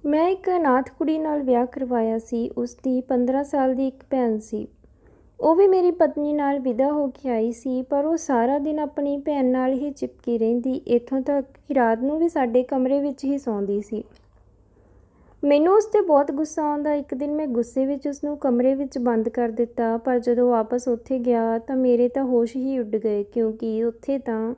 ਮੈਂ ਇੱਕ ਅਨਾਥ ਕੁੜੀ ਨਾਲ ਵਿਆਹ ਕਰਵਾਇਆ ਸੀ। ਉਸਦੀ 15 ਸਾਲ ਦੀ ਇੱਕ ਭੈਣ ਸੀ। ਉਹ ਵੀ ਮੇਰੀ ਪਤਨੀ ਨਾਲ ਵਿਦਾ ਹੋ ਕੇ ਆਈ ਸੀ, ਪਰ ਉਹ ਸਾਰਾ ਦਿਨ ਆਪਣੀ ਭੈਣ ਨਾਲ ਹੀ ਚਿਪਕੀ ਰਹਿੰਦੀ, ਇੱਥੋਂ ਤੱਕ ਕਿ ਰਾਤ ਨੂੰ ਵੀ ਸਾਡੇ ਕਮਰੇ ਵਿੱਚ ਹੀ ਸੌਂਦੀ ਸੀ। ਮੈਨੂੰ ਉਸ 'ਤੇ ਬਹੁਤ ਗੁੱਸਾ ਆਉਂਦਾ। ਇੱਕ ਦਿਨ ਮੈਂ ਗੁੱਸੇ ਵਿੱਚ ਉਸਨੂੰ ਕਮਰੇ ਵਿੱਚ ਬੰਦ ਕਰ ਦਿੱਤਾ, ਪਰ ਜਦੋਂ ਵਾਪਸ ਉੱਥੇ ਗਿਆ ਤਾਂ ਮੇਰੇ ਤਾਂ ਹੋਸ਼ ਹੀ ਉੱਡ ਗਏ, ਕਿਉਂਕਿ ਉੱਥੇ ਤਾਂ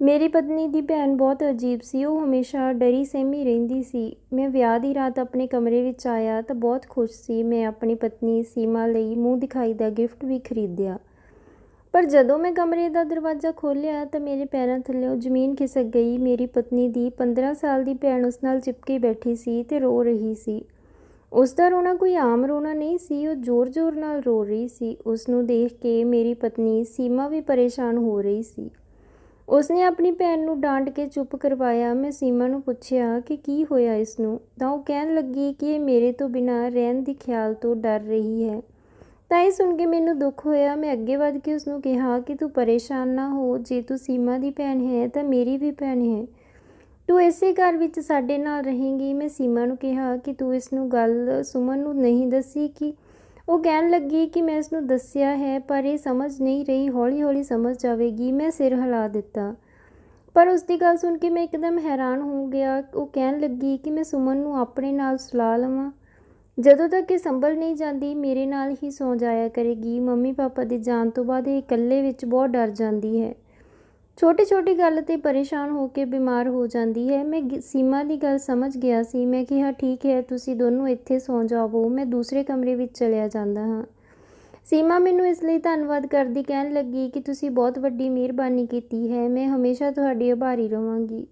ਮੇਰੀ ਪਤਨੀ ਦੀ ਭੈਣ ਬਹੁਤ ਅਜੀਬ ਸੀ। ਉਹ ਹਮੇਸ਼ਾ ਡਰੀ ਸਹਿਮੀ ਰਹਿੰਦੀ ਸੀ। ਮੈਂ ਵਿਆਹ ਦੀ ਰਾਤ ਆਪਣੇ ਕਮਰੇ ਵਿੱਚ ਆਇਆ ਤਾਂ ਬਹੁਤ ਖੁਸ਼ ਸੀ। ਮੈਂ ਆਪਣੀ ਪਤਨੀ ਸੀਮਾ ਲਈ ਮੂੰਹ ਦਿਖਾਈ ਦਾ ਗਿਫਟ ਵੀ ਖਰੀਦਿਆ, ਪਰ ਜਦੋਂ ਮੈਂ ਕਮਰੇ ਦਾ ਦਰਵਾਜ਼ਾ ਖੋਲ੍ਹਿਆ ਤਾਂ ਮੇਰੇ ਪੈਰਾਂ ਥੱਲਿਓਂ ਜ਼ਮੀਨ ਖਿਸਕ ਗਈ। ਮੇਰੀ ਪਤਨੀ ਦੀ 15 ਸਾਲ ਦੀ ਭੈਣ ਉਸ ਨਾਲ ਚਿਪਕੀ ਬੈਠੀ ਸੀ ਤੇ ਰੋ ਰਹੀ ਸੀ। ਉਸ ਦਾ ਰੋਣਾ ਕੋਈ ਆਮ ਰੋਣਾ ਨਹੀਂ ਸੀ, ਉਹ ਜ਼ੋਰ-ਜ਼ੋਰ ਨਾਲ ਰੋ ਰਹੀ ਸੀ। ਉਸ ਨੂੰ ਦੇਖ ਕੇ ਮੇਰੀ ਪਤਨੀ ਸੀਮਾ ਵੀ ਪਰੇਸ਼ਾਨ ਹੋ ਰਹੀ ਸੀ। ਉਸਨੇ ਆਪਣੀ ਭੈਣ ਨੂੰ ਡਾਂਟ ਕੇ ਚੁੱਪ ਕਰਵਾਇਆ। ਮੈਂ ਸੀਮਾ ਨੂੰ ਪੁੱਛਿਆ ਕਿ ਕੀ ਹੋਇਆ ਇਸ ਨੂੰ, ਤਾਂ ਉਹ ਕਹਿਣ ਲੱਗੀ ਕਿ ਇਹ ਮੇਰੇ ਤੋਂ ਬਿਨਾਂ ਰਹਿਣ ਦੀ ਖਿਆਲ ਤੋਂ ਡਰ ਰਹੀ ਹੈ। ਤਾਂ ਇਹ ਸੁਣ ਕੇ ਮੈਨੂੰ ਦੁੱਖ ਹੋਇਆ। ਮੈਂ ਅੱਗੇ ਵਧ ਕੇ ਉਸਨੂੰ ਕਿਹਾ ਕਿ ਤੂੰ ਪਰੇਸ਼ਾਨ ਨਾ ਹੋ, ਜੇ ਤੂੰ ਸੀਮਾ ਦੀ ਭੈਣ ਹੈ ਤਾਂ ਮੇਰੀ ਵੀ ਭੈਣ ਹੈ, ਤੂੰ ਇਸੇ ਘਰ ਵਿੱਚ ਸਾਡੇ ਨਾਲ ਰਹੇਂਗੀ। ਮੈਂ ਸੀਮਾ ਨੂੰ ਕਿਹਾ ਕਿ ਤੂੰ ਇਸ ਨੂੰ ਗੱਲ ਸੁਮਨ ਨੂੰ ਨਹੀਂ ਦੱਸੀ ਕਿ ਉਹ ਕਹਿਣ ਲੱਗੀ ਕਿ ਮੈਂ ਇਸਨੂੰ ਦੱਸਿਆ ਹੈ, ਪਰ ਇਹ ਸਮਝ ਨਹੀਂ ਰਹੀ, ਹੌਲੀ-ਹੌਲੀ ਸਮਝ ਜਾਵੇਗੀ। ਮੈਂ ਸਿਰ ਹਿਲਾ ਦਿੱਤਾ, ਪਰ ਉਸਦੀ ਗੱਲ ਸੁਣ ਕੇ ਮੈਂ ਇੱਕਦਮ ਹੈਰਾਨ ਹੋ ਗਿਆ। ਉਹ ਕਹਿਣ ਲੱਗੀ ਕਿ ਮੈਂ ਸੁਮਨ ਨੂੰ ਆਪਣੇ ਨਾਲ ਸੁਲਾ ਲਵਾਂ, ਜਦੋਂ ਤੱਕ ਇਹ ਸੰਭਲ ਨਹੀਂ ਜਾਂਦੀ ਮੇਰੇ ਨਾਲ ਹੀ ਸੌਂ ਜਾਇਆ ਕਰੇਗੀ। ਮੰਮੀ ਪਾਪਾ ਦੇ ਜਾਣ ਤੋਂ ਬਾਅਦ ਇਹ ਇਕੱਲੇ ਵਿੱਚ ਬਹੁਤ ਡਰ ਜਾਂਦੀ ਹੈ, ਛੋਟੀ-ਛੋਟੀ ਗੱਲ 'ਤੇ ਪਰੇਸ਼ਾਨ ਹੋ ਕੇ ਬਿਮਾਰ ਹੋ ਜਾਂਦੀ ਹੈ। ਮੈਂ ਸੀਮਾ ਦੀ ਗੱਲ ਸਮਝ ਗਿਆ ਸੀ। ਮੈਂ ਕਿਹਾ ਠੀਕ ਹੈ, ਤੁਸੀਂ ਦੋਨੋਂ ਇੱਥੇ ਸੌਂ ਜਾਵੋ, ਮੈਂ ਦੂਸਰੇ ਕਮਰੇ ਵਿੱਚ ਚਲਿਆ ਜਾਂਦਾ ਹਾਂ। ਸੀਮਾ ਮੈਨੂੰ ਇਸ ਲਈ ਧੰਨਵਾਦ ਕਰਦੀ ਕਹਿਣ ਲੱਗੀ ਕਿ ਤੁਸੀਂ ਬਹੁਤ ਵੱਡੀ ਮਿਹਰਬਾਨੀ ਕੀਤੀ ਹੈ, ਮੈਂ ਹਮੇਸ਼ਾ ਤੁਹਾਡੀ ਆਭਾਰੀ ਰਹਾਂਗੀ।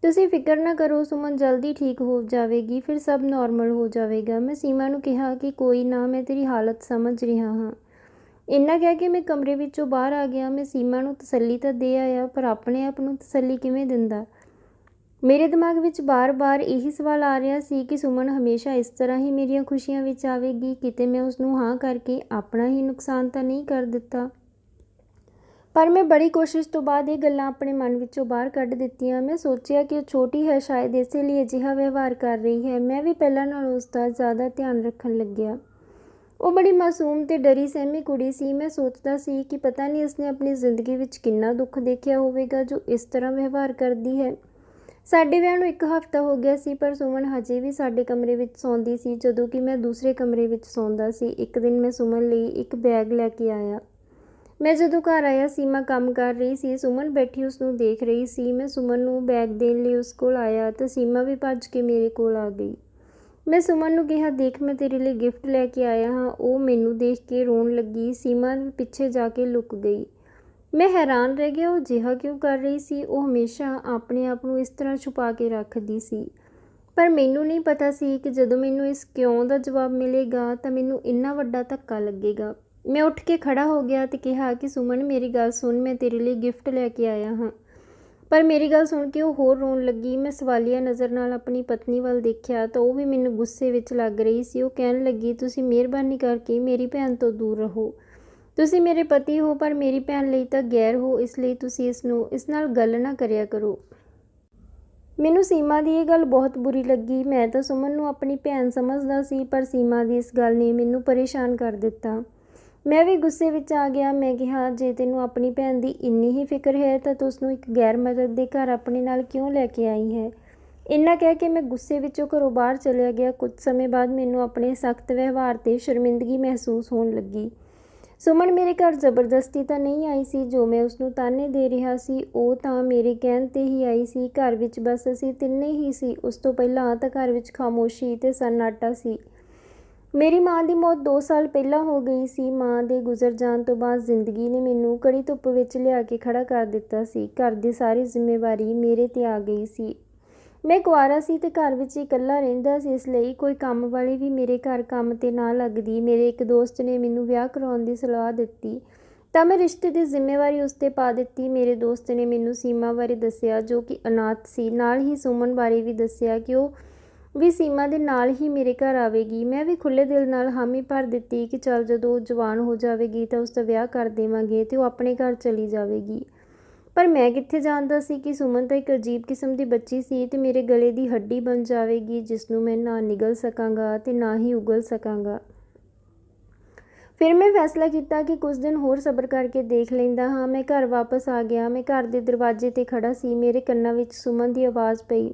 ਤੁਸੀਂ ਫਿਕਰ ਨਾ ਕਰੋ, ਸੁਮਨ ਜਲਦੀ ਠੀਕ ਹੋ ਜਾਵੇਗੀ, ਫਿਰ ਸਭ ਨੋਰਮਲ ਹੋ ਜਾਵੇਗਾ। ਮੈਂ ਸੀਮਾ ਨੂੰ ਕਿਹਾ ਕਿ ਕੋਈ ਨਾ, ਮੈਂ ਤੇਰੀ ਹਾਲਤ ਸਮਝ ਰਿਹਾ ਹਾਂ। ਇੰਨਾ ਕਹਿ ਕੇ ਮੈਂ ਕਮਰੇ ਵਿੱਚੋਂ ਬਾਹਰ ਆ ਗਿਆ। ਮੈਂ ਸੀਮਾ ਨੂੰ ਤਸੱਲੀ ਤਾਂ ਦੇ ਆਇਆ, ਪਰ ਆਪਣੇ ਆਪ ਨੂੰ ਤਸੱਲੀ ਕਿਵੇਂ ਦਿੰਦਾ? ਮੇਰੇ ਦਿਮਾਗ ਵਿੱਚ ਬਾਰ-ਬਾਰ ਇਹੀ ਸਵਾਲ ਆ ਰਿਹਾ ਸੀ ਕਿ ਸੁਮਨ ਹਮੇਸ਼ਾ ਇਸ ਤਰ੍ਹਾਂ ਹੀ ਮੇਰੀਆਂ ਖੁਸ਼ੀਆਂ ਵਿੱਚ ਆਵੇਗੀ। ਕਿਤੇ ਮੈਂ ਉਸਨੂੰ ਹਾਂ ਕਰਕੇ ਆਪਣਾ ਹੀ ਨੁਕਸਾਨ ਤਾਂ ਨਹੀਂ ਕਰ ਦਿੱਤਾ। ਪਰ ਮੈਂ ਬੜੀ ਕੋਸ਼ਿਸ਼ ਤੋਂ ਬਾਅਦ ਇਹ ਗੱਲਾਂ ਆਪਣੇ ਮਨ ਵਿੱਚੋਂ ਬਾਹਰ ਕੱਢ ਦਿੱਤੀਆਂ। ਮੈਂ ਸੋਚਿਆ ਕਿ ਉਹ ਛੋਟੀ ਹੈ, ਸ਼ਾਇਦ ਇਸੇ ਲਈ ਅਜਿਹਾ ਵਿਵਹਾਰ ਕਰ ਰਹੀ ਹੈ। ਮੈਂ ਵੀ ਪਹਿਲਾਂ ਨਾਲੋਂ ਉਸਦਾ ਜ਼ਿਆਦਾ ਧਿਆਨ ਰੱਖਣ ਲੱਗਿਆ। ਉਹ ਬੜੀ ਮਾਸੂਮ ਤੇ ਡਰੀ ਸਹਿਮੀ ਕੁੜੀ ਸੀ। ਮੈਂ ਸੋਚਦਾ ਸੀ ਕਿ ਪਤਾ ਨਹੀਂ ਉਸਨੇ ਆਪਣੀ ਜ਼ਿੰਦਗੀ ਵਿੱਚ ਕਿੰਨਾ ਦੁੱਖ ਦੇਖਿਆ ਹੋਵੇਗਾ ਜੋ ਇਸ ਤਰ੍ਹਾਂ ਵਿਵਹਾਰ ਕਰਦੀ ਹੈ। ਸਾਡੇ ਵਿਆਹ ਨੂੰ 1 ਹਫ਼ਤਾ ਹੋ ਗਿਆ ਸੀ, ਪਰ ਸੁਮਨ ਹਜੇ ਵੀ ਸਾਡੇ ਕਮਰੇ ਵਿੱਚ ਸੌਂਦੀ ਸੀ, ਜਦੋਂ ਕਿ ਮੈਂ ਦੂਸਰੇ ਕਮਰੇ ਵਿੱਚ ਸੌਂਦਾ ਸੀ। ਇੱਕ ਦਿਨ ਮੈਂ ਸੁਮਨ ਲਈ ਇੱਕ ਬੈਗ ਲੈ ਕੇ ਆਇਆ। ਮੈਂ ਜਦੋਂ ਘਰ ਆਇਆ, ਸੀਮਾ ਕੰਮ ਕਰ ਰਹੀ ਸੀ। ਸੁਮਨ ਬੈਠੀ ਉਸਨੂੰ ਦੇਖ ਰਹੀ ਸੀ। ਮੈਂ ਸੁਮਨ ਨੂੰ ਬੈਗ ਦੇਣ ਲਈ ਉਸ ਕੋਲ ਆਇਆ ਤਾਂ ਸੀਮਾ ਵੀ ਭੱਜ ਕੇ ਮੇਰੇ ਕੋਲ ਆ ਗਈ। ਮੈਂ ਸੁਮਨ ਨੂੰ ਕਿਹਾ, ਦੇਖ ਮੈਂ ਤੇਰੇ ਲਈ ਗਿਫਟ ਲੈ ਕੇ ਆਇਆ ਹਾਂ। ਉਹ ਮੈਨੂੰ ਦੇਖ ਕੇ ਰੋਣ ਲੱਗੀ। ਸੀਮਾ ਪਿੱਛੇ ਜਾ ਕੇ ਲੁਕ ਗਈ। ਮੈਂ ਹੈਰਾਨ ਰਹਿ ਗਿਆ, ਉਹ ਅਜਿਹਾ ਕਿਉਂ ਕਰ ਰਹੀ ਸੀ? ਉਹ ਹਮੇਸ਼ਾ ਆਪਣੇ ਆਪ ਨੂੰ ਇਸ ਤਰ੍ਹਾਂ ਛੁਪਾ ਕੇ ਰੱਖਦੀ ਸੀ, ਪਰ ਮੈਨੂੰ ਨਹੀਂ ਪਤਾ ਸੀ ਕਿ ਜਦੋਂ ਮੈਨੂੰ ਇਸ ਕਿਉਂ ਦਾ ਜਵਾਬ ਮਿਲੇਗਾ ਤਾਂ ਮੈਨੂੰ ਇੰਨਾ ਵੱਡਾ ਧੱਕਾ ਲੱਗੇਗਾ। ਮੈਂ ਉੱਠ ਕੇ ਖੜਾ ਹੋ ਗਿਆ ਤੇ ਕਿਹਾ ਕਿ ਸੁਮਨ ਮੇਰੀ ਗੱਲ ਸੁਣ, ਮੈਂ ਤੇਰੇ ਲਈ ਗਿਫਟ ਲੈ ਕੇ ਆਇਆ ਹਾਂ। ਪਰ ਮੇਰੀ ਗੱਲ ਸੁਣ ਕੇ ਉਹ ਹੋਰ ਰੋਣ ਲੱਗੀ। ਮੈਂ ਸਵਾਲੀਆ ਨਜ਼ਰ ਨਾਲ ਆਪਣੀ ਪਤਨੀ ਵੱਲ ਦੇਖਿਆ ਤਾਂ ਉਹ ਵੀ ਮੈਨੂੰ ਗੁੱਸੇ ਵਿੱਚ ਲੱਗ ਰਹੀ ਸੀ। ਉਹ ਕਹਿਣ ਲੱਗੀ, ਤੁਸੀਂ ਮਿਹਰਬਾਨੀ ਕਰਕੇ ਮੇਰੀ ਭੈਣ ਤੋਂ ਦੂਰ ਰਹੋ। ਤੁਸੀਂ ਮੇਰੇ ਪਤੀ ਹੋ, ਪਰ ਮੇਰੀ ਭੈਣ ਲਈ ਤਾਂ ਗੈਰ ਹੋ, ਇਸ ਲਈ ਤੁਸੀਂ ਇਸ ਨਾਲ ਗੱਲ ਨਾ ਕਰਿਆ ਕਰੋ। ਮੈਨੂੰ ਸੀਮਾ ਦੀ ਇਹ ਗੱਲ ਬਹੁਤ ਬੁਰੀ ਲੱਗੀ। ਮੈਂ ਤਾਂ ਸੁਮਨ ਨੂੰ ਆਪਣੀ ਭੈਣ ਸਮਝਦਾ ਸੀ, ਪਰ ਸੀਮਾ ਦੀ ਇਸ ਗੱਲ ਨੇ ਮੈਨੂੰ ਪਰੇਸ਼ਾਨ ਕਰ ਦਿੱਤਾ। ਮੈਂ ਵੀ ਗੁੱਸੇ ਵਿੱਚ ਆ ਗਿਆ। ਮੈਂ ਕਿਹਾ, ਜੇ ਤੈਨੂੰ ਆਪਣੀ ਭੈਣ ਦੀ ਇੰਨੀ ਹੀ ਫਿਕਰ ਹੈ ਤਾਂ ਤੂੰ ਉਸਨੂੰ ਇੱਕ ਗੈਰ ਮਰਦ ਦੇ ਘਰ ਆਪਣੇ ਨਾਲ ਕਿਉਂ ਲੈ ਕੇ ਆਈ ਹੈ? ਇੰਨਾ ਕਹਿ ਕੇ ਮੈਂ ਗੁੱਸੇ ਵਿੱਚੋਂ ਘਰੋਂ ਬਾਹਰ ਚਲਿਆ ਗਿਆ। ਕੁਝ ਸਮੇਂ ਬਾਅਦ ਮੈਨੂੰ ਆਪਣੇ ਸਖਤ ਵਿਵਹਾਰ 'ਤੇ ਸ਼ਰਮਿੰਦਗੀ ਮਹਿਸੂਸ ਹੋਣ ਲੱਗੀ। ਸੁਮਨ ਮੇਰੇ ਘਰ ਜ਼ਬਰਦਸਤੀ ਤਾਂ ਨਹੀਂ ਆਈ ਸੀ। ਜੋ ਮੈਂ ਉਸਨੂੰ ਤਾਨੇ ਦੇ ਰਿਹਾ ਸੀ ਉਹ ਤਾਂ ਮੇਰੇ ਕਹਿਣ 'ਤੇ ਹੀ ਆਈ ਸੀ। ਘਰ ਵਿੱਚ ਬਸ ਅਸੀਂ ਤਿੰਨੇ ਹੀ ਸੀ। ਉਸ ਤੋਂ ਪਹਿਲਾਂ ਤਾਂ ਘਰ ਵਿੱਚ ਖਾਮੋਸ਼ੀ ਤੇ ਸન્ਨਾਟਾ ਸੀ। ਮੇਰੀ ਮਾਂ ਦੀ ਮੌਤ 2 ਸਾਲ ਪਹਿਲਾਂ ਹੋ ਗਈ ਸੀ। ਮਾਂ ਦੇ ਗੁਜ਼ਰ ਜਾਣ ਤੋਂ ਬਾਅਦ ਜ਼ਿੰਦਗੀ ਨੇ ਮੈਨੂੰ ਕੜੀ ਧੁੱਪ ਵਿੱਚ ਲਿਆ ਕੇ ਖੜਾ ਕਰ ਦਿੱਤਾ ਸੀ। ਘਰ ਦੀ ਸਾਰੀ ਜ਼ਿੰਮੇਵਾਰੀ ਮੇਰੇ 'ਤੇ ਆ ਗਈ ਸੀ। ਮੈਂ ਕੁਆਰਾ ਸੀ ਤੇ ਘਰ ਵਿੱਚ ਇਕੱਲਾ ਰਹਿੰਦਾ ਸੀ, ਇਸ ਲਈ ਕੋਈ ਕੰਮ ਵਾਲੀ ਵੀ ਮੇਰੇ ਘਰ ਕੰਮ 'ਤੇ ਨਾ ਲੱਗਦੀ। ਮੇਰੇ ਇੱਕ ਦੋਸਤ ਨੇ ਮੈਨੂੰ ਵਿਆਹ ਕਰਾਉਣ ਦੀ ਸਲਾਹ ਦਿੱਤੀ ਤਾਂ ਮੈਂ ਰਿਸ਼ਤੇ ਦੀ ਜ਼ਿੰਮੇਵਾਰੀ ਉਸ 'ਤੇ ਪਾ ਦਿੱਤੀ। ਮੇਰੇ ਦੋਸਤ ਨੇ ਮੈਨੂੰ ਸੀਮਾ ਬਾਰੇ ਦੱਸਿਆ, ਜੋ ਕਿ ਅਨਾਥ ਸੀ। ਨਾਲ ਹੀ ਸੁਮਨ ਬਾਰੇ ਵੀ ਦੱਸਿਆ ਕਿ ਉਹ ਵੀ ਸੀਮਾ ਦੇ ਨਾਲ ਹੀ ਮੇਰੇ ਘਰ ਆਵੇਗੀ। ਮੈਂ ਵੀ ਖੁੱਲ੍ਹੇ ਦਿਲ ਨਾਲ ਹਾਮੀ ਭਰ ਦਿੱਤੀ ਕਿ ਚੱਲ ਜਦੋਂ ਉਹ ਜਵਾਨ ਹੋ ਜਾਵੇਗੀ ਤਾਂ ਉਸ ਦਾ ਵਿਆਹ ਕਰ ਦੇਵਾਂਗੇ ਤੇ ਉਹ ਆਪਣੇ ਘਰ ਚਲੀ ਜਾਵੇਗੀ। ਪਰ ਮੈਂ ਕਿੱਥੇ ਜਾਣਦਾ ਸੀ ਕਿ ਸੁਮਨ ਤਾਂ ਇੱਕ ਅਜੀਬ ਕਿਸਮ ਦੀ ਬੱਚੀ ਸੀ ਤੇ ਮੇਰੇ ਗਲੇ ਦੀ ਹੱਡੀ ਬਣ ਜਾਵੇਗੀ, ਜਿਸ ਨੂੰ ਮੈਂ ਨਾ ਨਿਗਲ ਸਕਾਂਗਾ ਤੇ ਨਾ ਹੀ ਉਗਲ ਸਕਾਂਗਾ। ਫਿਰ ਮੈਂ ਫੈਸਲਾ ਕੀਤਾ ਕਿ ਕੁਝ ਦਿਨ ਹੋਰ ਸਬਰ ਕਰਕੇ ਦੇਖ ਲੈਂਦਾ ਹਾਂ। ਮੈਂ ਘਰ ਵਾਪਸ ਆ ਗਿਆ। ਮੈਂ ਘਰ ਦੇ ਦਰਵਾਜ਼ੇ 'ਤੇ ਖੜਾ ਸੀ। ਮੇਰੇ ਕੰਨਾਂ ਵਿੱਚ ਸੁਮਨ ਦੀ ਆਵਾਜ਼ ਪਈ।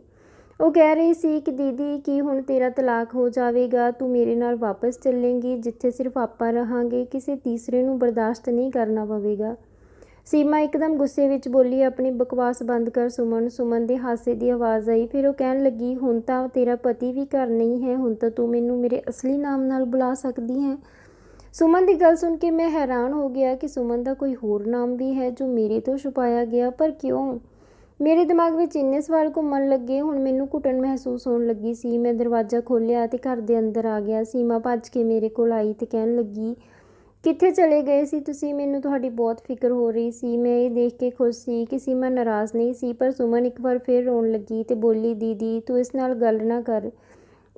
ਉਹ ਕਹਿ ਰਹੀ ਸੀ ਕਿ ਦੀਦੀ, ਕੀ ਹੁਣ ਤੇਰਾ ਤਲਾਕ ਹੋ ਜਾਵੇਗਾ? ਤੂੰ ਮੇਰੇ ਨਾਲ ਵਾਪਸ ਚੱਲੇਂਗੀ, ਜਿੱਥੇ ਸਿਰਫ ਆਪਾਂ ਰਹਾਂਗੇ। ਕਿਸੇ ਤੀਸਰੇ ਨੂੰ ਬਰਦਾਸ਼ਤ ਨਹੀਂ ਕਰਨਾ ਪਵੇਗਾ। ਸੀਮਾ ਇੱਕਦਮ ਗੁੱਸੇ ਵਿੱਚ ਬੋਲੀ, ਆਪਣੀ ਬਕਵਾਸ ਬੰਦ ਕਰ ਸੁਮਨ। ਸੁਮਨ ਦੇ ਹਾਸੇ ਦੀ ਆਵਾਜ਼ ਆਈ। ਫਿਰ ਉਹ ਕਹਿਣ ਲੱਗੀ, ਹੁਣ ਤਾਂ ਤੇਰਾ ਪਤੀ ਵੀ ਘਰ ਨਹੀਂ ਹੈ, ਹੁਣ ਤਾਂ ਤੂੰ ਮੈਨੂੰ ਮੇਰੇ ਅਸਲੀ ਨਾਮ ਨਾਲ ਬੁਲਾ ਸਕਦੀ ਹੈ। ਸੁਮਨ ਦੀ ਗੱਲ ਸੁਣ ਕੇ ਮੈਂ ਹੈਰਾਨ ਹੋ ਗਿਆ ਕਿ ਸੁਮਨ ਦਾ ਕੋਈ ਹੋਰ ਨਾਮ ਵੀ ਹੈ ਜੋ ਮੇਰੇ ਤੋਂ ਛੁਪਾਇਆ ਗਿਆ। ਪਰ ਕਿਉਂ? ਮੇਰੇ ਦਿਮਾਗ ਵਿੱਚ ਇੰਨੇ ਸਵਾਲ ਘੁੰਮਣ ਲੱਗੇ। ਹੁਣ ਮੈਨੂੰ ਘੁਟਨ ਮਹਿਸੂਸ ਹੋਣ ਲੱਗੀ ਸੀ। ਮੈਂ ਦਰਵਾਜ਼ਾ ਖੋਲ੍ਹਿਆ ਤੇ ਘਰ ਦੇ ਅੰਦਰ ਆ ਗਿਆ। ਸੀਮਾ ਭੱਜ ਕੇ ਮੇਰੇ ਕੋਲ ਆਈ ਤੇ ਕਹਿਣ ਲੱਗੀ, ਕਿੱਥੇ ਚਲੇ ਗਏ ਸੀ ਤੁਸੀਂ? ਮੈਨੂੰ ਤੁਹਾਡੀ ਬਹੁਤ ਫਿਕਰ ਹੋ ਰਹੀ ਸੀ। ਮੈਂ ਇਹ ਦੇਖ ਕੇ ਖੁਸ਼ ਸੀ ਕਿ ਸੀਮਾ ਨਾਰਾਜ਼ ਨਹੀਂ ਸੀ, ਪਰ ਸੁਮਨ ਇੱਕ ਵਾਰ ਫਿਰ ਰੋਣ ਲੱਗੀ ਤੇ ਬੋਲੀ, ਦੀਦੀ ਤੂੰ ਇਸ ਨਾਲ ਗੱਲ ਨਾ ਕਰ।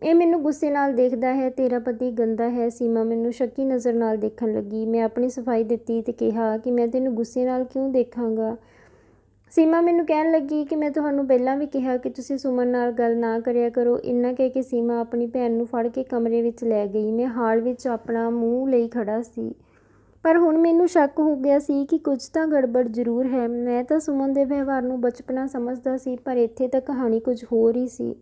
ਇਹ ਮੈਨੂੰ ਗੁੱਸੇ ਨਾਲ ਦੇਖਦਾ ਹੈ। ਤੇਰਾ ਪਤੀ ਗੰਦਾ ਹੈ। ਸੀਮਾ ਮੈਨੂੰ ਸ਼ੱਕੀ ਨਜ਼ਰ ਨਾਲ ਦੇਖਣ ਲੱਗੀ। ਮੈਂ ਆਪਣੀ ਸਫਾਈ ਦਿੱਤੀ ਤੇ ਕਿਹਾ ਕਿ ਮੈਂ ਤੈਨੂੰ ਗੁੱਸੇ ਨਾਲ ਕਿਉਂ ਦੇਖਾਂਗਾ। ਸੀਮਾ ਮੈਨੂੰ ਕਹਿਣ ਲੱਗੀ ਕਿ ਮੈਂ ਤੁਹਾਨੂੰ ਪਹਿਲਾਂ ਵੀ ਕਿਹਾ ਕਿ ਤੁਸੀਂ ਸੁਮਨ ਨਾਲ ਗੱਲ ਨਾ ਕਰਿਆ ਕਰੋ। ਇੰਨਾ ਕਹਿ ਕੇ ਸੀਮਾ ਆਪਣੀ ਭੈਣ ਨੂੰ ਫੜ ਕੇ ਕਮਰੇ ਵਿੱਚ ਲੈ ਗਈ। ਮੈਂ ਹਾਲ ਵਿੱਚ ਆਪਣਾ ਮੂੰਹ ਲਈ ਖੜਾ ਸੀ, ਪਰ ਹੁਣ ਮੈਨੂੰ ਸ਼ੱਕ ਹੋ ਗਿਆ ਸੀ ਕਿ ਕੁਝ ਤਾਂ ਗੜਬੜ ਜ਼ਰੂਰ ਹੈ। ਮੈਂ ਤਾਂ ਸੁਮਨ ਦੇ ਵਿਵਹਾਰ ਨੂੰ ਬਚਪਨਾ ਸਮਝਦਾ ਸੀ, ਪਰ ਇੱਥੇ ਤਾਂ ਕਹਾਣੀ ਕੁਝ ਹੋਰ ਹੀ ਸੀ।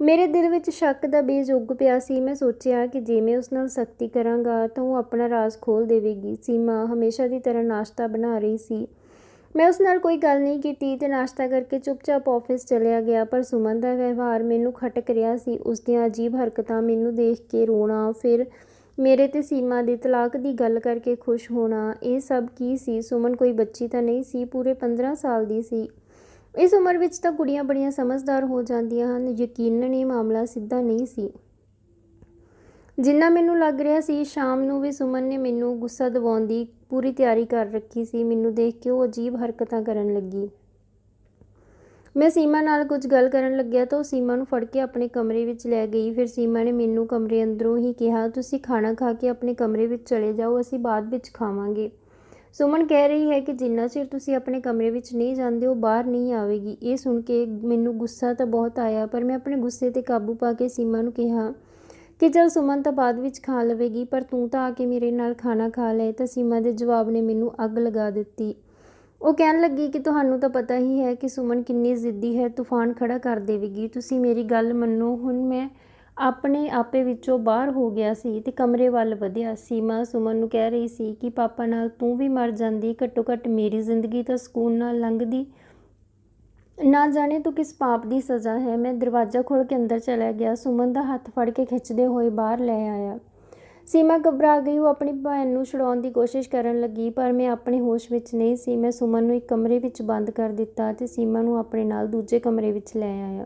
ਮੇਰੇ ਦਿਲ ਵਿੱਚ ਸ਼ੱਕ ਦਾ ਬੀਜ ਉੱਗ ਪਿਆ ਸੀ। ਮੈਂ ਸੋਚਿਆ ਕਿ ਜੇ ਮੈਂ ਉਸ ਨਾਲ ਸਖਤੀ ਕਰਾਂਗਾ ਤਾਂ ਉਹ ਆਪਣਾ ਰਾਜ਼ ਖੋਲ੍ਹ ਦੇਵੇਗੀ। ਸੀਮਾ ਹਮੇਸ਼ਾ ਦੀ ਤਰ੍ਹਾਂ ਨਾਸ਼ਤਾ ਬਣਾ ਰਹੀ ਸੀ। ਮੈਂ ਉਸ ਨਾਲ ਕੋਈ ਗੱਲ ਨਹੀਂ ਕੀਤੀ ਤੇ ਨਾਸ਼ਤਾ ਕਰਕੇ ਚੁੱਪਚਾਪ ਆਫਿਸ ਚਲਿਆ ਗਿਆ। ਪਰ ਸੁਮਨ ਦਾ ਵਿਵਹਾਰ ਮੈਨੂੰ ਖਟਕ ਰਿਹਾ ਸੀ। ਉਸ ਦੀਆਂ ਅਜੀਬ ਹਰਕਤਾਂ, ਮੈਨੂੰ ਦੇਖ ਕੇ ਰੋਣਾ, ਫਿਰ ਮੇਰੇ ਤੇ ਸੀਮਾ ਦੇ ਤਲਾਕ ਦੀ ਗੱਲ ਕਰਕੇ ਖੁਸ਼ ਹੋਣਾ, ਇਹ ਸਭ ਕੀ ਸੀ? ਸੁਮਨ ਕੋਈ ਬੱਚੀ ਤਾਂ ਨਹੀਂ ਸੀ, ਪੂਰੇ 15 ਸਾਲ ਦੀ ਸੀ। ਇਸ ਉਮਰ ਵਿੱਚ ਤਾਂ ਕੁੜੀਆਂ ਬੜੀਆਂ ਸਮਝਦਾਰ ਹੋ ਜਾਂਦੀਆਂ ਹਨ। ਯਕੀਨਨ ਇਹ ਮਾਮਲਾ ਸਿੱਧਾ ਨਹੀਂ ਸੀ ਜਿੰਨਾ ਮੈਨੂੰ ਲੱਗ ਰਿਹਾ ਸੀ। ਸ਼ਾਮ ਨੂੰ ਵੀ ਸੁਮਨ ਨੇ ਮੈਨੂੰ ਗੁੱਸਾ ਦਿਵਾਉਣ ਦੀ ਪੂਰੀ ਤਿਆਰੀ ਕਰ ਰੱਖੀ ਸੀ। ਮੈਨੂੰ ਦੇਖ ਕੇ ਉਹ ਅਜੀਬ ਹਰਕਤਾਂ ਕਰਨ ਲੱਗੀ। ਮੈਂ ਸੀਮਾ ਨਾਲ ਕੁਝ ਗੱਲ ਕਰਨ ਲੱਗਿਆ ਤਾਂ ਉਹ ਸੀਮਾ ਨੂੰ ਫੜ ਕੇ ਆਪਣੇ ਕਮਰੇ ਵਿੱਚ ਲੈ ਗਈ। ਫਿਰ ਸੀਮਾ ਨੇ ਮੈਨੂੰ ਕਮਰੇ ਅੰਦਰੋਂ ਹੀ ਕਿਹਾ, ਤੁਸੀਂ ਖਾਣਾ ਖਾ ਕੇ ਆਪਣੇ ਕਮਰੇ ਵਿੱਚ ਚਲੇ ਜਾਓ, ਅਸੀਂ ਬਾਅਦ ਵਿੱਚ ਖਾਵਾਂਗੇ। ਸੁਮਨ ਕਹਿ ਰਹੀ ਹੈ ਕਿ ਜਿੰਨਾ ਚਿਰ ਤੁਸੀਂ ਆਪਣੇ ਕਮਰੇ ਵਿੱਚ ਨਹੀਂ ਜਾਂਦੇ ਉਹ ਬਾਹਰ ਨਹੀਂ ਆਵੇਗੀ। ਇਹ ਸੁਣ ਕੇ ਮੈਨੂੰ ਗੁੱਸਾ ਤਾਂ ਬਹੁਤ ਆਇਆ, ਪਰ ਮੈਂ ਆਪਣੇ ਗੁੱਸੇ 'ਤੇ ਕਾਬੂ ਪਾ ਕੇ ਸੀਮਾ ਨੂੰ ਕਿਹਾ ਕਿ ਚੱਲ ਸੁਮਨ ਤਾਂ ਬਾਅਦ ਵਿੱਚ ਖਾ ਲਵੇਗੀ, ਪਰ ਤੂੰ ਤਾਂ ਆ ਕੇ ਮੇਰੇ ਨਾਲ ਖਾਣਾ ਖਾ ਲੈ। ਤਾਂ ਸੀਮਾ ਦੇ ਜਵਾਬ ਨੇ ਮੈਨੂੰ ਅੱਗ ਲਗਾ ਦਿੱਤੀ। ਉਹ ਕਹਿਣ ਲੱਗੀ ਕਿ ਤੁਹਾਨੂੰ ਤਾਂ ਪਤਾ ਹੀ ਹੈ ਕਿ ਸੁਮਨ ਕਿੰਨੀ ਜ਼ਿੱਦੀ ਹੈ, ਤੂਫਾਨ ਖੜਾ ਕਰ ਦੇਵੇਗੀ। ਤੁਸੀਂ ਮੇਰੀ ਗੱਲ ਮੰਨੋ। ਹੁਣ ਮੈਂ ਆਪਣੇ ਆਪੇ ਵਿੱਚੋਂ ਬਾਹਰ ਹੋ ਗਿਆ ਸੀ ਤੇ ਕਮਰੇ ਵੱਲ ਵਧਿਆ। ਸੀਮਾ ਸੁਮਨ ਨੂੰ ਕਹਿ ਰਹੀ ਸੀ ਕਿ ਪਾਪਾ ਨਾਲ ਤੂੰ ਵੀ ਮਰ ਜਾਂਦੀ, ਘੱਟੋ ਘੱਟ ਮੇਰੀ ਜ਼ਿੰਦਗੀ ਤਾਂ ਸਕੂਨ ਨਾਲ ਲੰਘਦੀ। ਨਾ ਜਾਣੇ ਤੂੰ ਕਿਸ ਪਾਪ ਦੀ ਸਜ਼ਾ ਹੈ। ਮੈਂ ਦਰਵਾਜ਼ਾ ਖੋਲ੍ਹ ਕੇ ਅੰਦਰ ਚਲਾ ਗਿਆ। ਸੁਮਨ ਦਾ ਹੱਥ ਫੜ ਕੇ ਖਿੱਚਦੇ ਹੋਏ ਬਾਹਰ ਲੈ ਆਇਆ। ਸੀਮਾ ਘਬਰਾ ਗਈ। ਉਹ ਆਪਣੀ ਭੈਣ ਨੂੰ ਛੁਡਾਉਣ ਦੀ ਕੋਸ਼ਿਸ਼ ਕਰਨ ਲੱਗੀ, ਪਰ ਮੈਂ ਆਪਣੇ ਹੋਸ਼ ਵਿੱਚ ਨਹੀਂ ਸੀ। ਮੈਂ ਸੁਮਨ ਨੂੰ ਇੱਕ ਕਮਰੇ ਵਿੱਚ ਬੰਦ ਕਰ ਦਿੱਤਾ ਤੇ ਸੀਮਾ ਨੂੰ ਆਪਣੇ ਨਾਲ ਦੂਜੇ ਕਮਰੇ ਵਿੱਚ ਲੈ ਆਇਆ।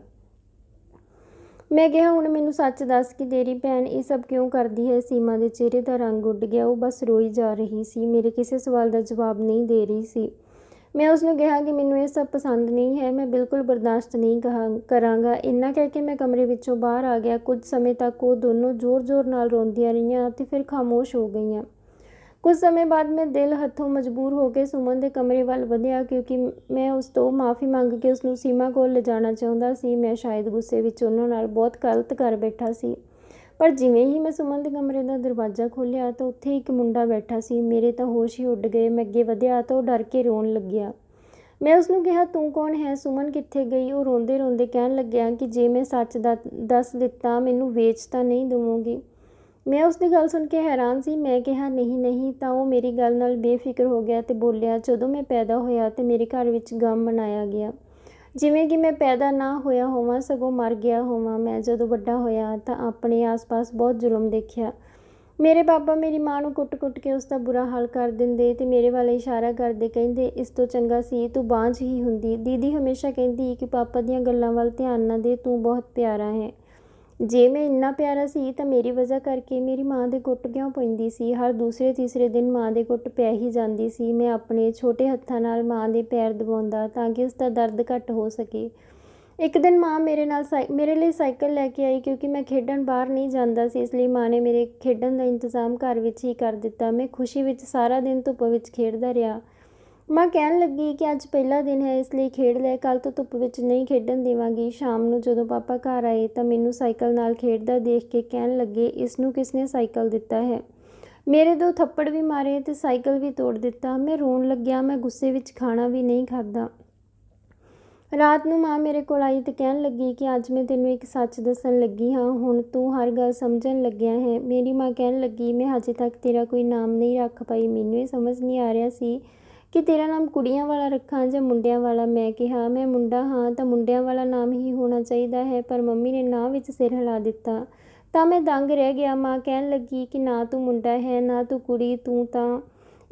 ਮੈਂ ਕਿਹਾ, ਹੁਣ ਮੈਨੂੰ ਸੱਚ ਦੱਸ ਕਿ ਤੇਰੀ ਭੈਣ ਇਹ ਸਭ ਕਿਉਂ ਕਰਦੀ ਹੈ? ਸੀਮਾ ਦੇ ਚਿਹਰੇ ਦਾ ਰੰਗ ਉੱਡ ਗਿਆ। ਉਹ ਬਸ ਰੋਈ ਜਾ ਰਹੀ ਸੀ, ਮੇਰੇ ਕਿਸੇ ਸਵਾਲ ਦਾ ਜਵਾਬ ਨਹੀਂ ਦੇ ਰਹੀ ਸੀ। ਮੈਂ ਉਸਨੂੰ ਕਿਹਾ ਕਿ ਮੈਨੂੰ ਇਹ ਸਭ ਪਸੰਦ ਨਹੀਂ ਹੈ, ਮੈਂ ਬਿਲਕੁਲ ਬਰਦਾਸ਼ਤ ਨਹੀਂ ਕਰਾਂਗਾ। ਇੰਨਾ ਕਹਿ ਕੇ ਮੈਂ ਕਮਰੇ ਵਿੱਚੋਂ ਬਾਹਰ ਆ ਗਿਆ। ਕੁਝ ਸਮੇਂ ਤੱਕ ਉਹ ਦੋਨੋਂ ਜ਼ੋਰ-ਜ਼ੋਰ ਨਾਲ ਰੋਂਦੀਆਂ ਰਹੀਆਂ ਅਤੇ ਫਿਰ ਖਾਮੋਸ਼ ਹੋ ਗਈਆਂ। ਕੁਝ ਸਮੇਂ ਬਾਅਦ ਮੈਂ ਦਿਲ ਹੱਥੋਂ ਮਜਬੂਰ ਹੋ ਕੇ ਸੁਮਨ ਦੇ ਕਮਰੇ ਵੱਲ ਵਧਿਆ, ਕਿਉਂਕਿ ਮੈਂ ਉਸ ਤੋਂ ਮਾਫ਼ੀ ਮੰਗ ਕੇ ਉਸਨੂੰ ਸੀਮਾ ਕੋਲ ਲਿਜਾਣਾ ਚਾਹੁੰਦਾ ਸੀ। ਮੈਂ ਸ਼ਾਇਦ ਗੁੱਸੇ ਵਿੱਚ ਉਹਨਾਂ ਨਾਲ ਬਹੁਤ ਗਲਤ ਕਰ ਬੈਠਾ ਸੀ, ਪਰ ਜਿਵੇਂ ਹੀ ਮੈਂ ਸੁਮਨ ਦੇ ਕਮਰੇ ਦਾ ਦਰਵਾਜ਼ਾ ਖੋਲ੍ਹਿਆ ਤਾਂ ਉੱਥੇ ਇੱਕ ਮੁੰਡਾ ਬੈਠਾ ਸੀ। ਮੇਰੇ ਤਾਂ ਹੋਸ਼ ਹੀ ਉੱਡ ਗਏ। ਮੈਂ ਅੱਗੇ ਵਧਿਆ ਤਾਂ ਉਹ ਡਰ ਕੇ ਰੋਣ ਲੱਗਿਆ। ਮੈਂ ਉਸਨੂੰ ਕਿਹਾ, ਤੂੰ ਕੌਣ ਹੈ? ਸੁਮਨ ਕਿੱਥੇ ਗਈ? ਉਹ ਰੋਂਦੇ ਰੋਂਦੇ ਕਹਿਣ ਲੱਗਿਆ ਕਿ ਜੇ ਮੈਂ ਸੱਚ ਦੱਸ ਦਿੱਤਾ ਮੈਨੂੰ ਵੇਚ ਤਾਂ ਨਹੀਂ ਦੇਵੋਗੀ। ਮੈਂ ਉਸਦੀ ਗੱਲ ਸੁਣ ਕੇ ਹੈਰਾਨ ਸੀ। ਮੈਂ ਕਿਹਾ, ਨਹੀਂ ਨਹੀਂ। ਤਾਂ ਉਹ ਮੇਰੀ ਗੱਲ ਨਾਲ ਬੇਫਿਕਰ ਹੋ ਗਿਆ ਤੇ ਬੋਲਿਆ, ਜਦੋਂ ਮੈਂ ਪੈਦਾ ਹੋਇਆ ਤੇ ਮੇਰੇ ਘਰ ਵਿੱਚ ਗਮ ਮਨਾਇਆ ਗਿਆ, ਜਿਵੇਂ ਕਿ ਮੈਂ ਪੈਦਾ ਨਾ ਹੋਇਆ ਹੋਵਾਂ, ਸਗੋਂ ਮਰ ਗਿਆ ਹੋਵਾਂ। ਮੈਂ ਜਦੋਂ ਵੱਡਾ ਹੋਇਆ ਤਾਂ ਆਪਣੇ ਆਸ-ਪਾਸ ਬਹੁਤ ਜ਼ੁਲਮ ਦੇਖਿਆ। ਮੇਰੇ ਪਾਪਾ ਮੇਰੀ ਮਾਂ ਨੂੰ ਕੁੱਟ-ਕੁੱਟ ਕੇ ਉਸ ਦਾ ਬੁਰਾ ਹਾਲ ਕਰ ਦਿੰਦੇ ਤੇ ਮੇਰੇ ਵੱਲ ਇਸ਼ਾਰਾ ਕਰਦੇ ਕਹਿੰਦੇ, ਇਸ ਤੋਂ ਚੰਗਾ ਸੀ ਤੂੰ ਬਾਂਝ ਹੀ ਹੁੰਦੀ। ਦੀਦੀ ਹਮੇਸ਼ਾ ਕਹਿੰਦੀ ਕਿ ਪਾਪਾ ਦੀਆਂ ਗੱਲਾਂ ਵੱਲ ਧਿਆਨ ਨਾ ਦੇ, ਤੂੰ ਬਹੁਤ ਪਿਆਰਾ ਹੈ। ਜੇ ਮੈਂ ਇੰਨਾ ਪਿਆਰਾ ਸੀ ਤਾਂ ਮੇਰੀ ਵਜ੍ਹਾ ਕਰਕੇ ਮੇਰੀ ਮਾਂ ਦੇ ਗੁੱਟ ਕਿਉਂ ਪੈਂਦੀ ਸੀ? ਹਰ ਦੂਸਰੇ ਤੀਸਰੇ ਦਿਨ ਮਾਂ ਦੇ ਗੁੱਟ ਪੈ ਹੀ ਜਾਂਦੀ ਸੀ। ਮੈਂ ਆਪਣੇ ਛੋਟੇ ਹੱਥਾਂ ਨਾਲ ਮਾਂ ਦੇ ਪੈਰ ਦਬਾਉਂਦਾ ਤਾਂ ਕਿ ਉਸ ਦਾ ਦਰਦ ਘੱਟ ਹੋ ਸਕੇ। ਇੱਕ ਦਿਨ ਮਾਂ ਮੇਰੇ ਲਈ ਸਾਈਕਲ ਲੈ ਕੇ ਆਈ। ਕਿਉਂਕਿ ਮੈਂ ਖੇਡਣ ਬਾਹਰ ਨਹੀਂ ਜਾਂਦਾ ਸੀ, ਇਸ ਲਈ ਮਾਂ ਨੇ ਮੇਰੇ ਖੇਡਣ ਦਾ ਇੰਤਜ਼ਾਮ ਘਰ ਵਿੱਚ ਹੀ ਕਰ ਦਿੱਤਾ। ਮੈਂ ਖੁਸ਼ੀ ਵਿੱਚ ਸਾਰਾ ਦਿਨ ਧੁੱਪ ਵਿੱਚ ਖੇਡਦਾ ਰਿਹਾ। ਮਾਂ ਕਹਿਣ ਲੱਗੀ ਕਿ ਅੱਜ ਪਹਿਲਾ ਦਿਨ ਹੈ, ਇਸ ਲਈ ਖੇਡ ਲੈ, ਕੱਲ੍ਹ ਤੋਂ ਧੁੱਪ ਵਿੱਚ ਨਹੀਂ ਖੇਡਣ ਦੇਵਾਂਗੀ। ਸ਼ਾਮ ਨੂੰ ਜਦੋਂ ਪਾਪਾ ਘਰ ਆਏ ਤਾਂ ਮੈਨੂੰ ਸਾਈਕਲ ਨਾਲ ਖੇਡਦਾ ਦੇਖ ਕੇ ਕਹਿਣ ਲੱਗੇ, ਇਸ ਨੂੰ ਕਿਸ ਨੇ ਸਾਈਕਲ ਦਿੱਤਾ ਹੈ। ਮੇਰੇ 2 ਥੱਪੜ ਵੀ ਮਾਰੇ ਤੇ ਸਾਈਕਲ ਵੀ ਤੋੜ ਦਿੱਤਾ। ਮੈਂ ਰੋਣ ਲੱਗਿਆ। ਮੈਂ ਗੁੱਸੇ ਵਿੱਚ ਖਾਣਾ ਵੀ ਨਹੀਂ ਖਾਧਾ। ਰਾਤ ਨੂੰ ਮਾਂ ਮੇਰੇ ਕੋਲ ਆਈ ਤੇ ਕਹਿਣ ਲੱਗੀ ਕਿ ਅੱਜ ਮੈਂ ਤੈਨੂੰ ਇੱਕ ਸੱਚ ਦੱਸਣ ਲੱਗੀ ਹਾਂ, ਹੁਣ ਤੂੰ ਹਰ ਗੱਲ ਸਮਝਣ ਲੱਗਿਆ ਹੈ। ਮੇਰੀ ਮਾਂ ਕਹਿਣ ਲੱਗੀ, ਮੈਂ ਹਜੇ ਤੱਕ ਤੇਰਾ ਕੋਈ ਨਾਮ ਨਹੀਂ ਰੱਖ ਪਾਈ। ਮੈਨੂੰ ਇਹ ਸਮਝ ਨਹੀਂ ਆ ਰਿਹਾ ਸੀ ਕਿ ਤੇਰਾ ਨਾਮ ਕੁੜੀਆਂ ਵਾਲਾ ਰੱਖਾਂ ਜਾਂ ਮੁੰਡਿਆਂ ਵਾਲਾ। ਮੈਂ ਕਿਹਾ, ਮੈਂ ਮੁੰਡਾ ਹਾਂ ਤਾਂ ਮੁੰਡਿਆਂ ਵਾਲਾ ਨਾਮ ਹੀ ਹੋਣਾ ਚਾਹੀਦਾ ਹੈ, ਪਰ ਮੰਮੀ ਨੇ ਨਾਂ ਵਿੱਚ ਸਿਰ ਹਿਲਾ ਦਿੱਤਾ ਤਾਂ ਮੈਂ ਦੰਗ ਰਹਿ ਗਿਆ। ਮਾਂ ਕਹਿਣ ਲੱਗੀ ਕਿ ਨਾ ਤੂੰ ਮੁੰਡਾ ਹੈ ਨਾ ਤੂੰ ਕੁੜੀ, ਤੂੰ ਤਾਂ।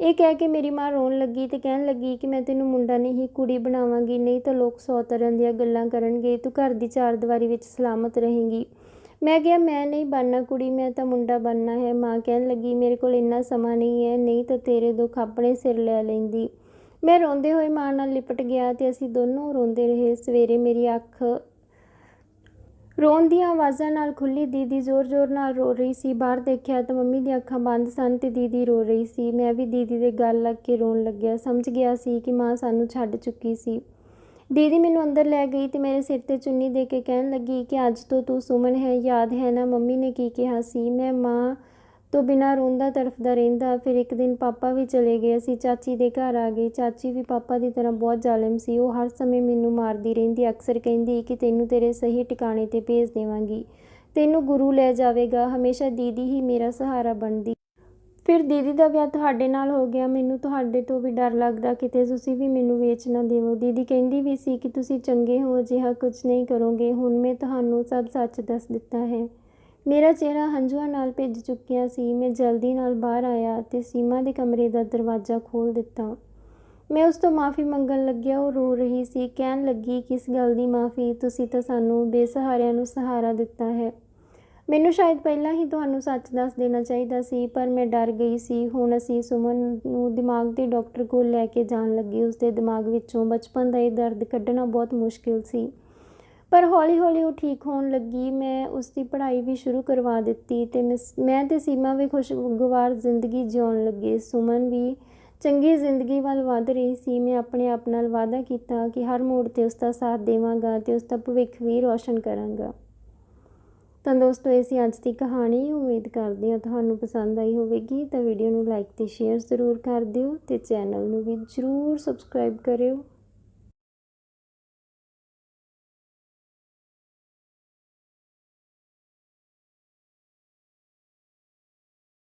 ਇਹ ਕਹਿ ਕੇ ਮੇਰੀ ਮਾਂ ਰੋਣ ਲੱਗੀ ਤੇ ਕਹਿਣ ਲੱਗੀ ਕਿ ਮੈਂ ਤੈਨੂੰ ਮੁੰਡਾ ਨਹੀਂ ਕੁੜੀ ਬਣਾਵਾਂਗੀ, ਨਹੀਂ ਤਾਂ ਲੋਕ 100 ਤਰ੍ਹਾਂ ਦੀਆਂ ਗੱਲਾਂ ਕਰਨਗੇ, ਤੂੰ ਘਰ ਦੀ 4 ਦੀਵਾਰੀ ਵਿੱਚ ਸਲਾਮਤ ਰਹੇਂਗੀ। ਮੈਂ ਕਿਹਾ, ਮੈਂ ਨਹੀਂ ਬਣਨਾ ਕੁੜੀ, ਮੈਂ ਤਾਂ ਮੁੰਡਾ ਬਣਨਾ ਹੈ। ਮਾਂ ਕਹਿਣ ਲੱਗੀ, ਮੇਰੇ ਕੋਲ ਇੰਨਾ ਸਮਾਂ ਨਹੀਂ ਹੈ, ਨਹੀਂ ਤਾਂ ਤੇਰੇ ਦੁੱਖ ਆਪਣੇ ਸਿਰ ਲੈ ਲੈਂਦੀ। ਮੈਂ ਰੋਂਦੇ ਹੋਏ ਮਾਂ ਨਾਲ ਲਿਪਟ ਗਿਆ ਤੇ ਅਸੀਂ ਦੋਨੋਂ ਰੋਂਦੇ ਰਹੇ। ਸਵੇਰੇ ਮੇਰੀ ਅੱਖ ਰੋਣ ਦੀਆਂ ਆਵਾਜ਼ਾਂ ਨਾਲ ਖੁੱਲ੍ਹੀ। ਦੀਦੀ ਜ਼ੋਰ-ਜ਼ੋਰ ਨਾਲ ਰੋ ਰਹੀ ਸੀ। ਬਾਹਰ ਦੇਖਿਆ ਤਾਂ ਮੰਮੀ ਦੀਆਂ ਅੱਖਾਂ ਬੰਦ ਸਨ ਤੇ ਦੀਦੀ ਰੋ ਰਹੀ ਸੀ। ਮੈਂ ਵੀ ਦੀਦੀ ਦੇ ਗਲ ਲੱਗ ਕੇ ਰੋਣ ਲੱਗਿਆ। ਸਮਝ ਗਿਆ ਸੀ ਕਿ ਮਾਂ ਸਾਨੂੰ ਛੱਡ ਚੁੱਕੀ ਸੀ। ਦੀਦੀ ਮੈਨੂੰ ਅੰਦਰ ਲੈ ਗਈ ਤੇ ਮੇਰੇ ਸਿਰ 'ਤੇ ਚੁੰਨੀ ਦੇ ਕੇ ਕਹਿਣ ਲੱਗੀ ਕਿ ਅੱਜ ਤੋਂ ਤੂੰ ਸੁਮਨ ਹੈ, ਯਾਦ ਹੈ ਨਾ ਮੰਮੀ ਨੇ ਕੀ ਕਿਹਾ ਸੀ। ਮੈਂ ਮਾਂ ਤੋਂ ਬਿਨਾਂ ਰੋਂਦਾ ਤੜਫਦਾ ਰਹਿੰਦਾ। ਫਿਰ ਇੱਕ ਦਿਨ ਪਾਪਾ ਵੀ ਚਲੇ ਗਏ। ਅਸੀਂ ਚਾਚੀ ਦੇ ਘਰ ਆ ਗਏ। ਚਾਚੀ ਵੀ ਪਾਪਾ ਦੀ ਤਰ੍ਹਾਂ ਬਹੁਤ ਜ਼ਾਲਿਮ ਸੀ। ਉਹ ਹਰ ਸਮੇਂ ਮੈਨੂੰ ਮਾਰਦੀ ਰਹਿੰਦੀ। ਅਕਸਰ ਕਹਿੰਦੀ ਕਿ ਤੈਨੂੰ ਤੇਰੇ ਸਹੀ ਟਿਕਾਣੇ 'ਤੇ ਭੇਜ ਦੇਵਾਂਗੀ, ਤੈਨੂੰ ਗੁਰੂ ਲੈ ਜਾਵੇਗਾ। ਹਮੇਸ਼ਾ ਦੀਦੀ ਹੀ ਮੇਰਾ ਸਹਾਰਾ ਬਣਦੀ। ਫਿਰ ਦੀਦੀ ਦਾ ਵਿਆਹ ਤੁਹਾਡੇ ਨਾਲ ਹੋ ਗਿਆ। ਮੈਨੂੰ ਤੁਹਾਡੇ ਤੋਂ ਵੀ ਡਰ ਲੱਗਦਾ, ਕਿਤੇ ਤੁਸੀਂ ਵੀ ਮੈਨੂੰ ਵੇਚ ਨਾ ਦੇਵੋ। ਦੀਦੀ ਕਹਿੰਦੀ ਵੀ ਸੀ ਕਿ ਤੁਸੀਂ ਚੰਗੇ ਹੋ, ਅਜਿਹਾ ਕੁਝ ਨਹੀਂ ਕਰੋਗੇ। ਹੁਣ ਮੈਂ ਤੁਹਾਨੂੰ ਸਭ ਸੱਚ ਦੱਸ ਦਿੱਤਾ ਹੈ। ਮੇਰਾ ਚਿਹਰਾ ਹੰਝੂਆਂ ਨਾਲ ਭਿੱਜ ਚੁੱਕਿਆ ਸੀ। ਮੈਂ ਜਲਦੀ ਨਾਲ ਬਾਹਰ ਆਇਆ ਤੇ ਸੀਮਾ ਦੇ ਕਮਰੇ ਦਾ ਦਰਵਾਜ਼ਾ ਖੋਲ੍ਹ ਦਿੱਤਾ। ਮੈਂ ਉਸ ਤੋਂ ਮਾਫ਼ੀ ਮੰਗਣ ਲੱਗਿਆ। ਉਹ ਰੋ ਰਹੀ ਸੀ। ਕਹਿਣ ਲੱਗੀ, ਕਿਸ ਗੱਲ ਦੀ ਮਾਫ਼ੀ? ਤੁਸੀਂ ਤਾਂ ਸਾਨੂੰ ਬੇਸਹਾਰਿਆਂ ਨੂੰ ਸਹਾਰਾ ਦਿੱਤਾ ਹੈ। ਮੈਨੂੰ ਸ਼ਾਇਦ ਪਹਿਲਾਂ ਹੀ ਤੁਹਾਨੂੰ ਸੱਚ ਦੱਸ ਦੇਣਾ ਚਾਹੀਦਾ ਸੀ, ਪਰ ਮੈਂ ਡਰ ਗਈ ਸੀ। ਹੁਣ ਅਸੀਂ ਸੁਮਨ ਨੂੰ ਦਿਮਾਗ ਦੇ ਡਾਕਟਰ ਕੋਲ ਲੈ ਕੇ ਜਾਣ ਲੱਗੇ। ਉਸਦੇ ਦਿਮਾਗ ਵਿੱਚੋਂ ਬਚਪਨ ਦਾ ਇਹ ਦਰਦ ਕੱਢਣਾ ਬਹੁਤ ਮੁਸ਼ਕਿਲ ਸੀ, ਪਰ ਹੌਲੀ-ਹੌਲੀ ਉਹ ਠੀਕ ਹੋਣ ਲੱਗੀ। ਮੈਂ ਉਸਦੀ ਪੜ੍ਹਾਈ ਵੀ ਸ਼ੁਰੂ ਕਰਵਾ ਦਿੱਤੀ ਤੇ ਮੈਂ ਤੇ ਸੀਮਾ ਵੀ ਖੁਸ਼ਗਵਾਰ ਜ਼ਿੰਦਗੀ ਜਿਉਣ ਲੱਗੇ। ਸੁਮਨ ਵੀ ਚੰਗੀ ਜ਼ਿੰਦਗੀ ਵੱਲ ਵਧ ਰਹੀ ਸੀ। ਮੈਂ ਆਪਣੇ ਆਪ ਨਾਲ ਵਾਅਦਾ ਕੀਤਾ ਕਿ ਹਰ ਮੋੜ 'ਤੇ ਉਸਦਾ ਸਾਥ ਦੇਵਾਂਗਾ ਤੇ ਉਸਦਾ ਭਵਿੱਖ ਵੀ ਰੌਸ਼ਨ ਕਰਾਂਗਾ। ਤਾਂ ਦੋਸਤੋ, ਇਹ ਸੀ ਅੱਜ ਦੀ ਕਹਾਣੀ। ਉਮੀਦ ਕਰਦੇ ਹਾਂ ਤੁਹਾਨੂੰ ਪਸੰਦ ਆਈ ਹੋਵੇਗੀ। ਤਾਂ ਵੀਡੀਓ ਨੂੰ ਲਾਈਕ ਤੇ ਸ਼ੇਅਰ ਜ਼ਰੂਰ ਕਰ ਦਿਓ ਤੇ ਚੈਨਲ ਨੂੰ ਵੀ ਜ਼ਰੂਰ ਸਬਸਕ੍ਰਾਈਬ ਕਰਿਓ।